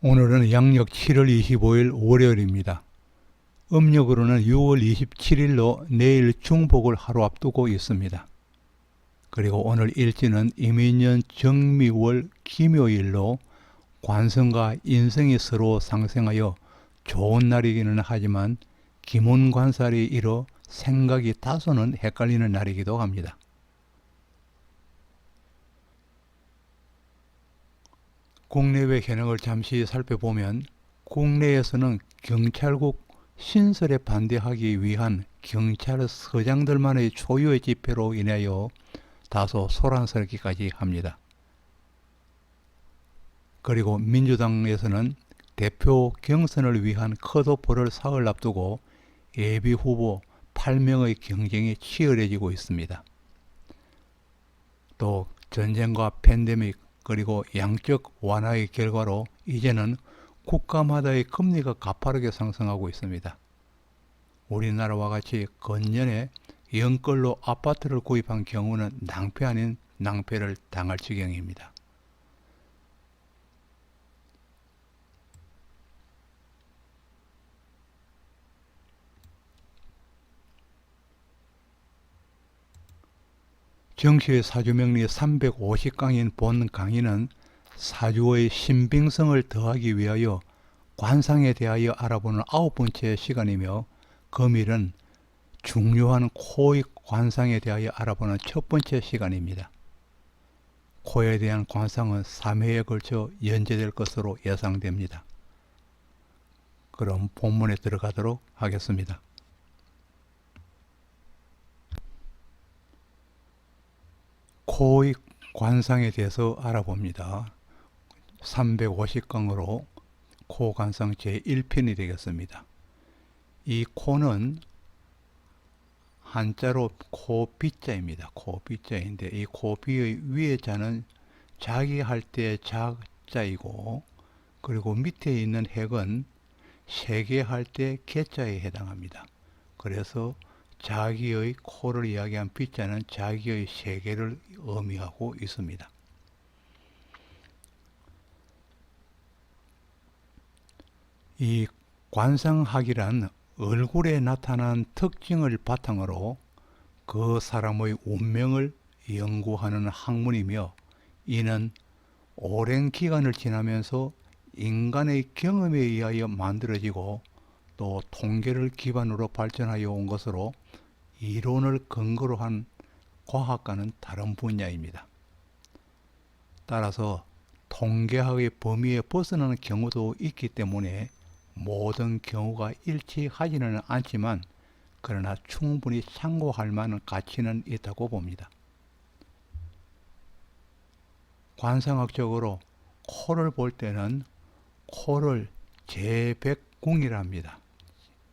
오늘은 양력 7월 25일 월요일입니다. 음력으로는 6월 27일로 내일 중복을 하루 앞두고 있습니다. 그리고 오늘 일지는 이민년 정미월 김요일로 관성과 인성이 서로 상생하여 좋은 날이기는 하지만 기문관살이 일어 생각이 다소는 헷갈리는 날이기도 합니다. 국내외 현황을 잠시 살펴보면 국내에서는 경찰국 신설에 반대하기 위한 경찰서장들만의 초유의 집회로 인하여 다소 소란스럽기까지 합니다. 그리고 민주당에서는 대표 경선을 위한 컷오프를 사흘 앞두고 예비후보 8명의 경쟁이 치열해지고 있습니다. 또 전쟁과 팬데믹 그리고 양적 완화의 결과로 이제는 국가마다의 금리가 가파르게 상승하고 있습니다. 우리나라와 같이 건년에 연끌로 아파트를 구입한 경우는 낭패 아닌 낭패를 당할 지경입니다. 정치의 사주명리 350강인 본 강의는 사주의 신빙성을 더하기 위하여 관상에 대하여 알아보는 9번째 시간이며 금일은 중요한 코의 관상에 대하여 알아보는 첫 번째 시간입니다. 코에 대한 관상은 3회에 걸쳐 연재될 것으로 예상됩니다. 그럼 본문에 들어가도록 하겠습니다. 코의 관상에 대해서 알아봅니다. 350강으로 코 관상 제1편이 되겠습니다. 이 코는 한자로 코비자입니다. 코비자인데 이 코비의 위에 자는 자기 할 때 자자이고 그리고 밑에 있는 핵은 세계할 때 개자에 해당합니다. 그래서 자기의 코를 이야기한 비자는 자기의 세계를 의미하고 있습니다. 이 관상학이란 얼굴에 나타난 특징을 바탕으로 그 사람의 운명을 연구하는 학문이며 이는 오랜 기간을 지나면서 인간의 경험에 의하여 만들어지고 또 통계를 기반으로 발전하여 온 것으로 이론을 근거로 한 과학과는 다른 분야입니다. 따라서 통계학의 범위에 벗어나는 경우도 있기 때문에 모든 경우가 일치하지는 않지만 그러나 충분히 참고할 만한 가치는 있다고 봅니다. 관상학적으로 코를 볼 때는 코를 재백궁이라 합니다.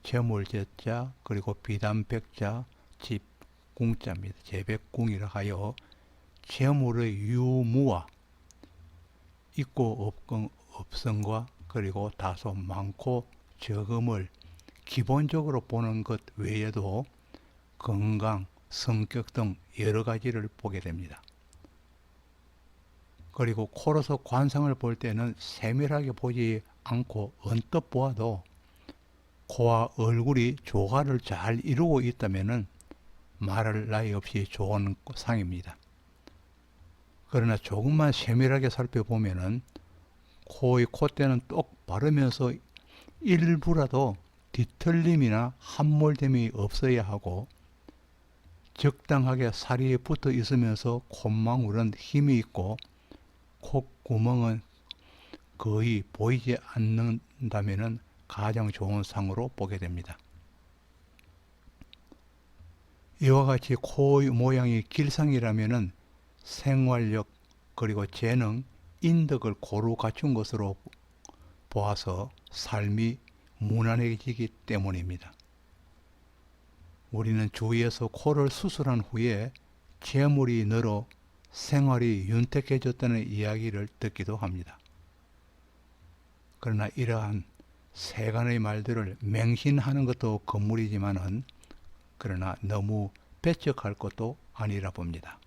재물제자 그리고 비단백자 집궁자입니다. 재백궁이라 하여 재물의 유무와 있고 없음과 그리고 다소 많고 적음을 기본적으로 보는 것 외에도 건강, 성격 등 여러 가지를 보게 됩니다. 그리고 코로서 관상을 볼 때는 세밀하게 보지 않고 언뜻 보아도 코와 얼굴이 조화를 잘 이루고 있다면 말할 나위 없이 좋은 상입니다. 그러나 조금만 세밀하게 살펴보면 코의 콧대는 똑 바르면서 일부라도 뒤틀림이나 함몰됨이 없어야 하고 적당하게 살이 붙어 있으면서 콧망울은 힘이 있고 콧구멍은 거의 보이지 않는다면 가장 좋은 상으로 보게 됩니다. 이와 같이 코의 모양이 길상이라면 생활력 그리고 재능, 인덕을 고루 갖춘 것으로 보아서 삶이 무난해지기 때문입니다. 우리는 주위에서 코를 수술한 후에 재물이 늘어 생활이 윤택해졌다는 이야기를 듣기도 합니다. 그러나 이러한 세간의 말들을 맹신하는 것도 건물이지만은 그러나 너무 배척할 것도 아니라 봅니다.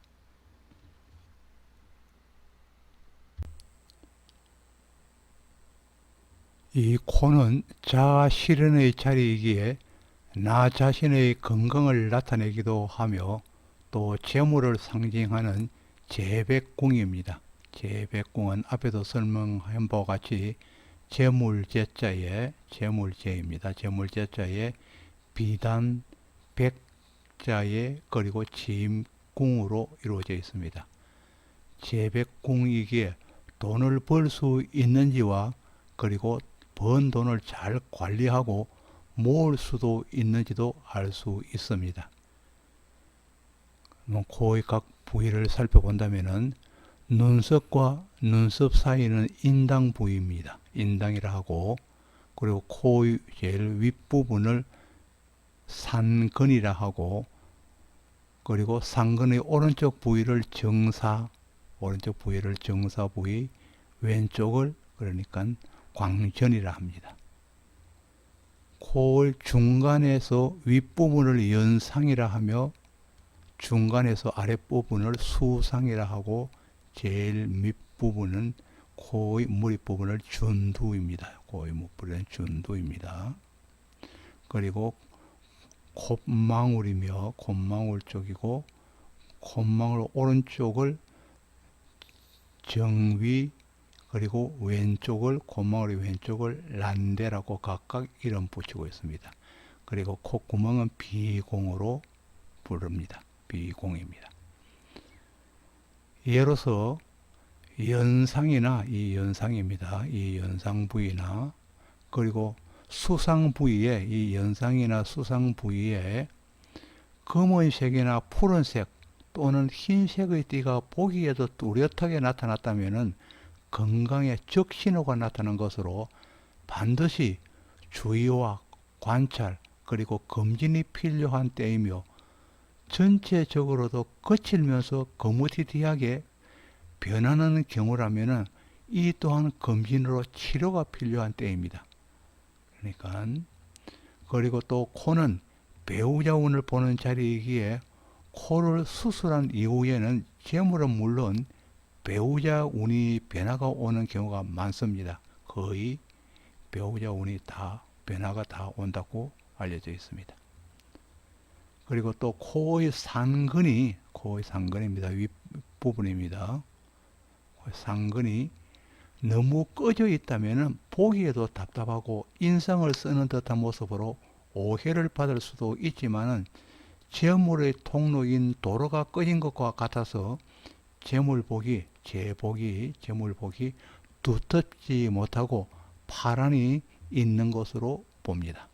이 코는 자아 실현의 자리이기에 나 자신의 건강을 나타내기도 하며 또 재물을 상징하는 재백궁입니다. 재백궁은 앞에도 설명한 바와 같이 재물제자의 재물제입니다. 재물제자의 비단 백자의 그리고 지임궁으로 이루어져 있습니다. 재백궁이기에 돈을 벌 수 있는지와 그리고 번 돈을 잘 관리하고 모을 수도 있는지도 알 수 있습니다. 코의 각 부위를 살펴본다면 눈썹과 눈썹 사이는 인당 부위입니다. 인당이라 하고, 그리고 코의 제일 윗부분을 산근이라 하고, 그리고 상근의 오른쪽 부위를 정사, 오른쪽 부위를 정사 부위, 왼쪽을 그러니까 광전이라 합니다. 코의 중간에서 윗부분을 연상이라 하며 중간에서 아랫부분을 수상이라 하고 제일 밑부분은 코의 머릿부분을 준두입니다. 코의 머릿부분은 준두입니다. 그리고 콧망울이며 콧망울 쪽이고 콧망울 오른쪽을 정위 그리고 왼쪽을 콧망울의 왼쪽을 란대라고 각각 이름 붙이고 있습니다. 그리고 콧구멍은 비공으로 부릅니다. 비공입니다. 예로서 연상이나 이 연상입니다. 이 연상 부위나 그리고 수상 부위에 이 연상이나 수상 부위에 검은색이나 푸른색 또는 흰색의 띠가 보기에도 뚜렷하게 나타났다면 건강에 적신호가 나타난 것으로 반드시 주의와 관찰 그리고 검진이 필요한 때이며 전체적으로도 거칠면서 거무튀튀하게 변하는 경우라면 이 또한 검진으로 치료가 필요한 때입니다. 그러니까 그리고 또 코는 배우자 운을 보는 자리이기에 코를 수술한 이후에는 재물은 물론 배우자 운이 변화가 오는 경우가 많습니다. 거의 배우자 운이 다 변화가 다 온다고 알려져 있습니다. 그리고 또 코의 상근입니다. 윗부분입니다. 상근이 너무 꺼져 있다면 보기에도 답답하고 인상을 쓰는 듯한 모습으로 오해를 받을 수도 있지만 재물의 통로인 도로가 꺼진 것과 같아서 재물복이 두텁지 못하고 파란이 있는 것으로 봅니다.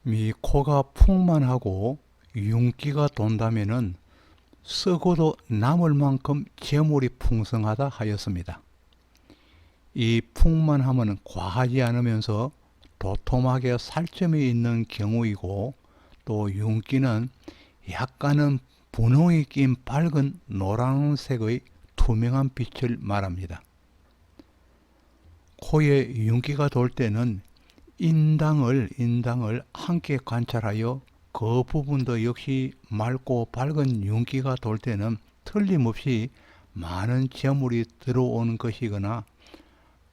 이 코가 풍만하고 윤기가 돈다면은 쓰고도 남을 만큼 재물이 풍성하다 하였습니다. 이 풍만함은 과하지 않으면서 도톰하게 살점이 있는 경우이고 또 윤기는 약간은 분홍이 낀 밝은 노란색의 투명한 빛을 말합니다. 코에 윤기가 돌 때는 인당을 함께 관찰하여 그 부분도 역시 맑고 밝은 윤기가 돌 때는 틀림없이 많은 재물이 들어오는 것이거나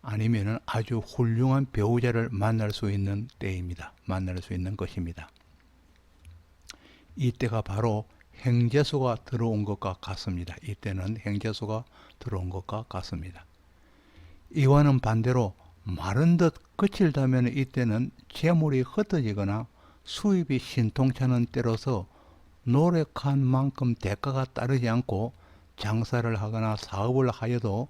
아니면 아주 훌륭한 배우자를 만날 수 있는 때입니다. 만날 수 있는 것입니다. 이때가 바로 행재수가 들어온 것과 같습니다. 이때는 행재수가 들어온 것과 같습니다. 이와는 반대로 마른 듯 거칠다면 이때는 재물이 흩어지거나 수입이 신통찮은 때로서 노력한 만큼 대가가 따르지 않고 장사를 하거나 사업을 하여도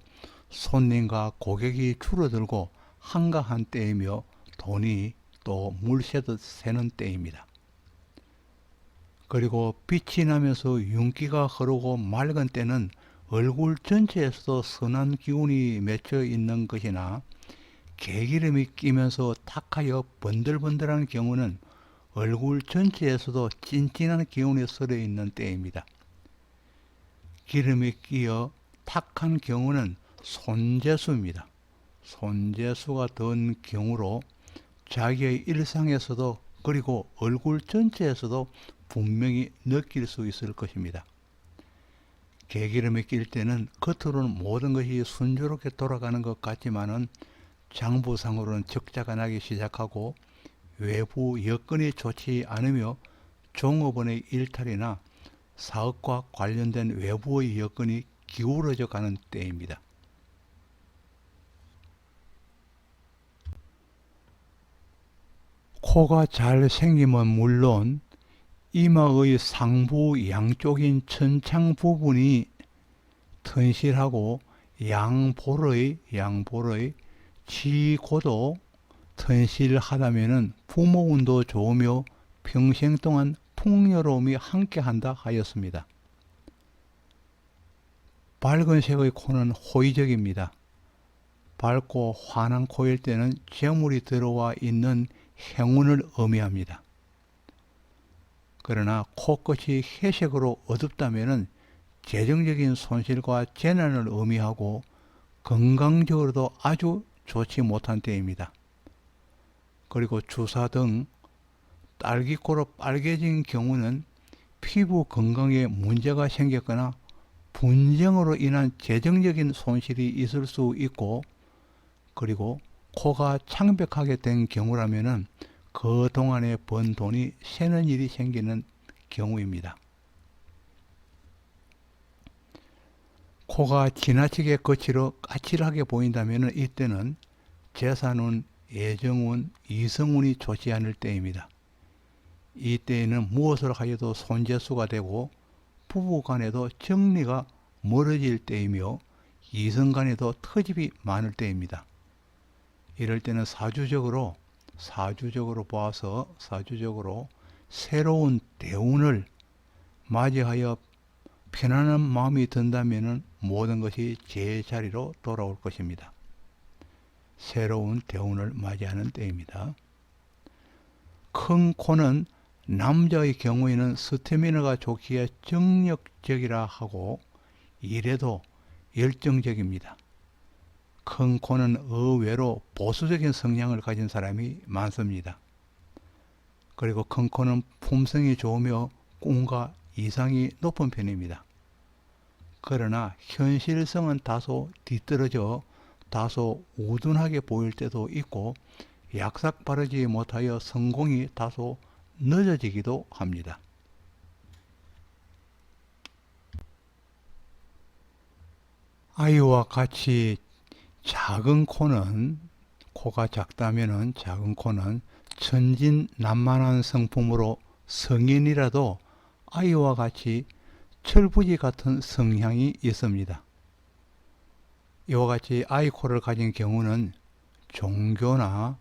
손님과 고객이 줄어들고 한가한 때이며 돈이 또 물새듯 새는 때입니다. 그리고 빛이 나면서 윤기가 흐르고 맑은 때는 얼굴 전체에서도 선한 기운이 맺혀 있는 것이나 개기름이 끼면서 탁하여 번들번들한 경우는 얼굴 전체에서도 찐찐한 기운이 서려 있는 때입니다. 기름이 끼어 탁한 경우는 손재수입니다. 손재수가 든 경우로 자기의 일상에서도 그리고 얼굴 전체에서도 분명히 느낄 수 있을 것입니다. 개기름이 낄 때는 겉으로는 모든 것이 순조롭게 돌아가는 것 같지만은 장부상으로는 적자가 나기 시작하고 외부 여건이 좋지 않으며 종업원의 일탈이나 사업과 관련된 외부의 여건이 기울어져 가는 때입니다. 코가 잘 생기면 물론 이마의 상부 양쪽인 천창 부분이 튼실하고 양볼의 치고도 튼실하다면 부모운도 좋으며 평생 동안 풍요로움이 함께한다 하였습니다. 밝은 색의 코는 호의적입니다. 밝고 환한 코일 때는 재물이 들어와 있는 행운을 의미합니다. 그러나 코끝이 회색으로 어둡다면 재정적인 손실과 재난을 의미하고 건강적으로도 아주 좋지 못한 때입니다. 그리고 주사 등 딸기코로 빨개진 경우는 피부 건강에 문제가 생겼거나 분쟁으로 인한 재정적인 손실이 있을 수 있고, 그리고 코가 창백하게 된 경우라면 그동안에 번 돈이 새는 일이 생기는 경우입니다. 코가 지나치게 거칠어 까칠하게 보인다면 이때는 재산운, 애정운, 이성운이 좋지 않을 때입니다. 이때에는 무엇을 하여도 손재수가 되고 부부간에도 정리가 멀어질 때이며 이성간에도 터집이 많을 때입니다. 이럴 때는 사주적으로 새로운 대운을 맞이하여 편안한 마음이 든다면 모든 것이 제자리로 돌아올 것입니다. 새로운 대운을 맞이하는 때입니다. 큰 코는 남자의 경우에는 스태미너가 좋기에 정력적이라 하고 일에도 열정적입니다. 큰 코는 의외로 보수적인 성향을 가진 사람이 많습니다. 그리고 큰 코는 품성이 좋으며 꿈과 이상이 높은 편입니다. 그러나 현실성은 다소 뒤떨어져 다소 우둔하게 보일 때도 있고 약삭 바르지 못하여 성공이 다소 늦어지기도 합니다. 아이와 같이 작은 코는, 코가 작다면 작은 코는 천진난만한 성품으로 성인이라도 아이와 같이 철부지 같은 성향이 있습니다. 이와 같이 아이 코를 가진 경우는 종교나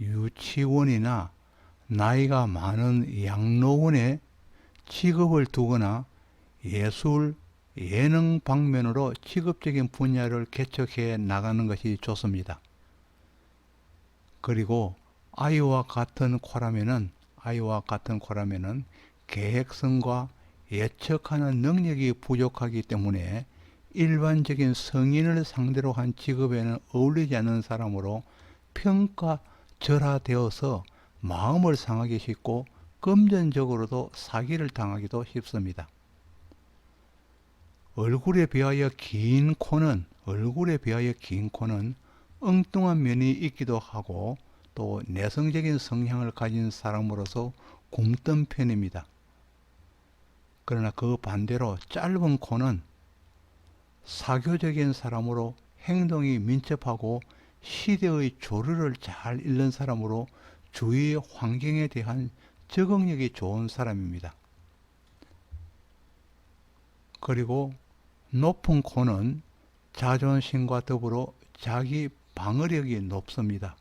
유치원이나 나이가 많은 양로원에 직업을 두거나 예술, 예능 방면으로 직업적인 분야를 개척해 나가는 것이 좋습니다. 그리고 아이와 같은 코라면은 계획성과 예측하는 능력이 부족하기 때문에 일반적인 성인을 상대로 한 직업에는 어울리지 않는 사람으로 평가절하되어서 마음을 상하기 쉽고 금전적으로도 사기를 당하기도 쉽습니다. 얼굴에 비하여 긴 코는 엉뚱한 면이 있기도 하고 또 내성적인 성향을 가진 사람으로서 굼뜬 편입니다. 그러나 그 반대로 짧은 코는 사교적인 사람으로 행동이 민첩하고 시대의 조류를 잘 읽는 사람으로 주위의 환경에 대한 적응력이 좋은 사람입니다. 그리고 높은 코는 자존심과 더불어 자기 방어력이 높습니다.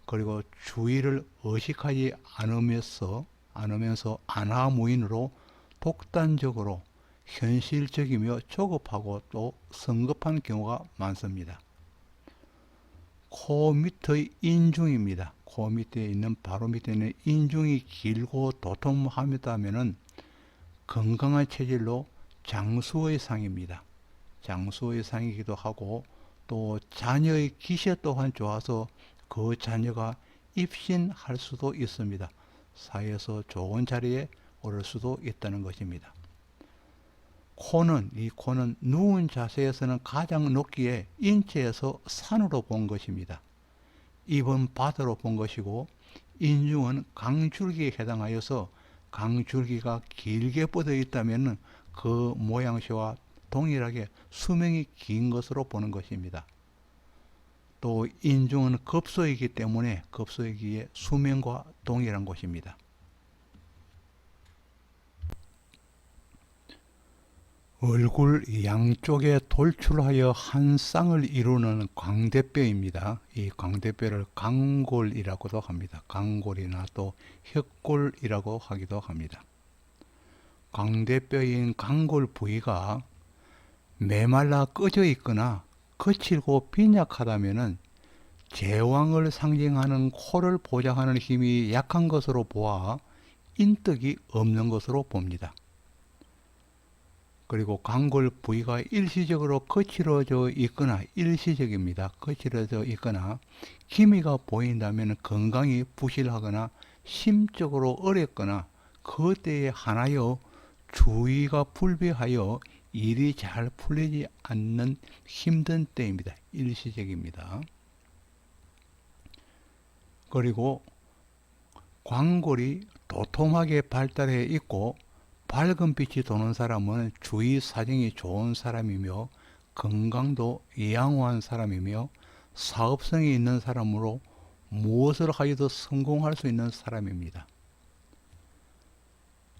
그리고 주의를 의식하지 않으면서 안하무인으로 독단적으로 현실적이며 조급하고 또 성급한 경우가 많습니다. 코 밑의 인중입니다. 코 밑에 있는 바로 밑에 있는 인중이 길고 도톰하다면 건강한 체질로 장수의 상입니다. 장수의 상이기도 하고 또 자녀의 기세 또한 좋아서 그 자녀가 입신할 수도 있습니다. 사회에서 좋은 자리에 오를 수도 있다는 것입니다. 이 코는 누운 자세에서는 가장 높기에 인체에서 산으로 본 것입니다. 입은 바다로 본 것이고 인중은 강줄기에 해당하여서 강줄기가 길게 뻗어 있다면 그 모양새와 동일하게 수명이 긴 것으로 보는 것입니다. 또 인중은 급소이기 때문에 급소이기에 수명과 동일한 것입니다. 얼굴 양쪽에 돌출하여 한 쌍을 이루는 광대뼈입니다. 이 광대뼈를 강골이라고도 합니다. 강골이나 또 혁골이라고 하기도 합니다. 광대뼈인 강골 부위가 메말라 꺼져 있거나 거칠고 빈약하다면 제왕을 상징하는 코를 보장하는 힘이 약한 것으로 보아 인덕이 없는 것으로 봅니다. 그리고 강골 부위가 일시적으로 거칠어져 있거나 일시적입니다. 거칠어져 있거나 기미가 보인다면 건강이 부실하거나 심적으로 어렵거나 그때에 한하여 주의가 불비하여 일이 잘 풀리지 않는 힘든 때입니다. 일시적입니다. 그리고 광골이 도톰하게 발달해 있고 밝은 빛이 도는 사람은 주위 사정이 좋은 사람이며 건강도 양호한 사람이며 사업성이 있는 사람으로 무엇을 하여도 성공할 수 있는 사람입니다.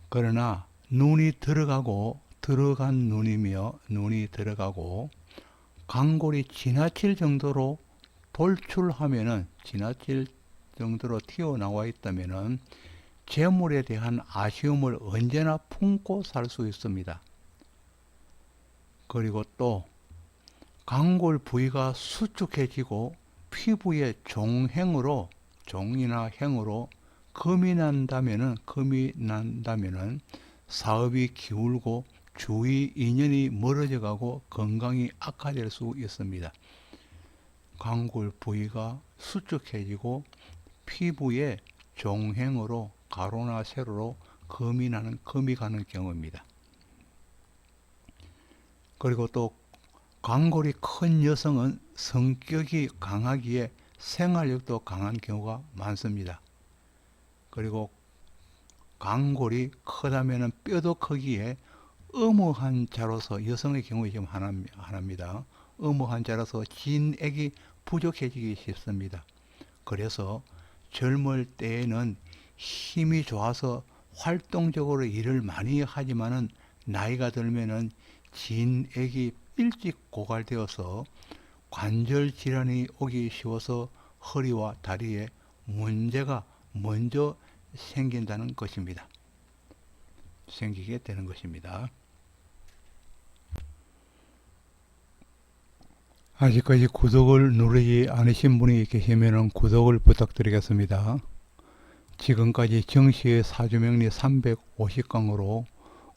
그러나 눈이 들어간 눈이 들어가고 광골이 지나칠 정도로 돌출하면은 지나칠 정도로 튀어나와 있다면은 재물에 대한 아쉬움을 언제나 품고 살 수 있습니다. 그리고 또 광골 부위가 수축해지고 피부에 종행으로 종이나 행으로 금이 난다면은 사업이 기울고 주위 인연이 멀어져 가고 건강이 악화될 수 있습니다. 광골 부위가 수축해지고 피부에 종행으로 가로나 세로로 금이 가는 경우입니다. 그리고 또 광골이 큰 여성은 성격이 강하기에 생활력도 강한 경우가 많습니다. 그리고 광골이 크다면 뼈도 크기에 어무한 자로서 여성의 경우에 좀 하나입니다. 어무한 자로서 진액이 부족해지기 쉽습니다. 그래서 젊을 때에는 힘이 좋아서 활동적으로 일을 많이 하지만은 나이가 들면은 진액이 일찍 고갈되어서 관절 질환이 오기 쉬워서 허리와 다리에 문제가 먼저 생기게 되는 것입니다. 아직까지 구독을 누르지 않으신 분이 계시면 구독을 부탁드리겠습니다. 지금까지 정시의 사주명리 350강으로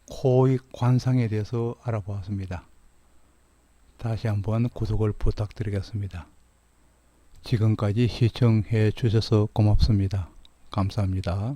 코의 관상에 대해서 알아보았습니다. 다시 한번 구독을 부탁드리겠습니다. 지금까지 시청해 주셔서 고맙습니다. 감사합니다.